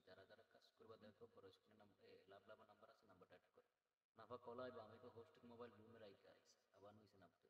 যারা যারা কাজ করবা দেখো বড় স্ক্রিনে লাভ লাভ নাম্বার আছে, নাম্বারটা অ্যাড করো। নাফা কলাই বা আমি তো হোস্টেল মোবাইল রুমে রাইখা আইছি, আবার নিচে নামতে।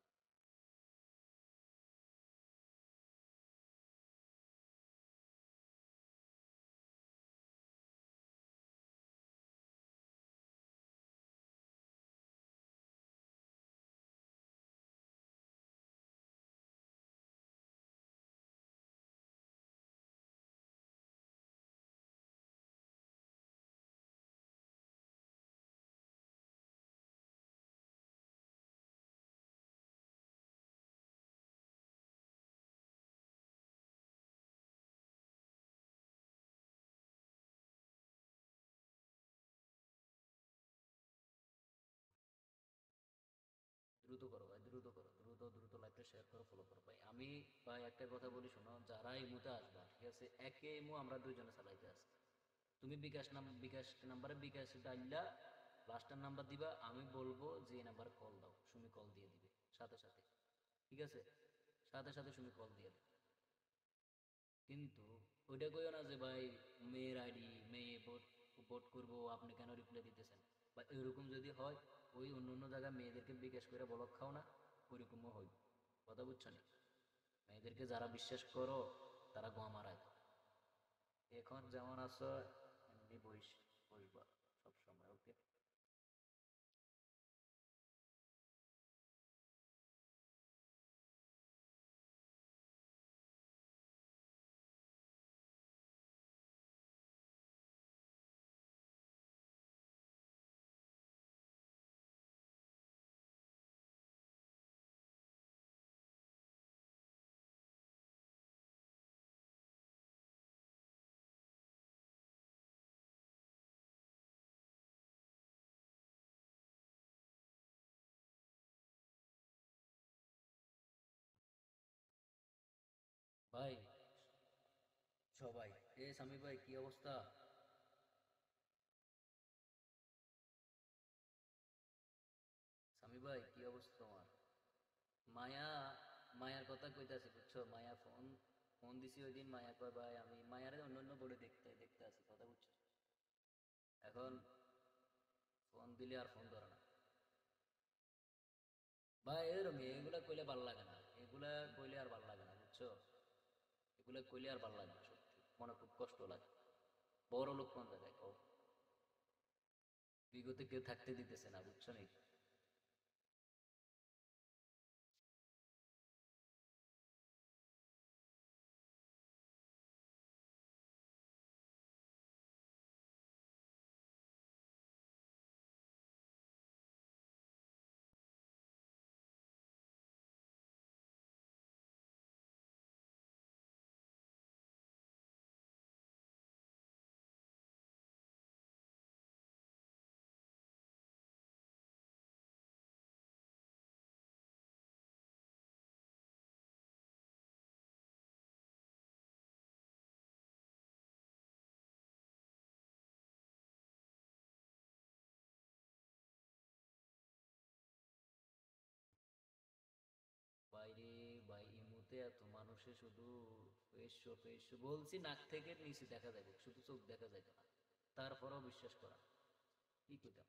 দ্রুত করো ভাই, দ্রুত করো, দ্রুত দ্রুত লাইভটা শেয়ার করো, ফলো করো ভাই। আমি ভাই একটা কথা বলি শোনো, যারা এই মুহূর্তে আসবা ঠিক আছে, একে ইমু আমরা দুইজনে চালাইতে আছি। তুমি বিকাশ নাম্বারে বিকাশ ডাইলা লাস্টের নাম্বার দিবা, আমি বলবো যে এই নাম্বারে কল দাও, সুমি কল দিয়ে দিবে সাথে সাথে। ঠিক আছে, সাথে সাথে সুমি কল দিয়ে দিবে। কিন্তু ওইটা কইও না যে ভাই মেয়ের আইডি, মেয়ে ভোট ভোট করবো, আপনি কেন রিপ্লাই দিতেছেন বা এরকম যদি হয়, ওই অন্য অন্য জায়গায় মেয়েদেরকে বিকাশ করে বলক খাও না, ওইরকমও হইব। কথা বুঝছো না? মেয়েদেরকে যারা বিশ্বাস করো তারা গোয়া মারায় দাও। এখন যেমন আছো এমনি বসবা সবসময়, ওকে? ভাই সবাই, এ সামি ভাই কি অবস্থা? সামি ভাই কি অবস্থা তোমার? মায়া, মায়ার কথা কইতাছি বুঝছো, মায়া ফোন ফোন দিছি ওই দিন, মায়া কয় ভাই আমি মায়ারে অন্য অন্য বোর্ডে দেখতে দেখতে আছি, কথা বুঝছো? এখন ফোন দিলে আর ফোন ধরে না। ভাই এরকম এগুলা কইলে ভাল লাগে না, এগুলা কইলে আর ভাল লাগে না বুঝছো, এগুলা কইলে আর ভাল লাগে না, সত্যি মনে খুব কষ্ট লাগে। বড় লোক কোন জায়গায় কও, বিগতে কেউ থাকতে দিতেছে না বুঝছো নি? বাইরে ভাই ইমুতে এত মানুষে শুধু ফেস ফেস বলছি, নাক থেকে নিচে দেখা যাবে, শুধু চোখ দেখা যাইতো না, তারপরেও বিশ্বাস করা, কি কইতাম।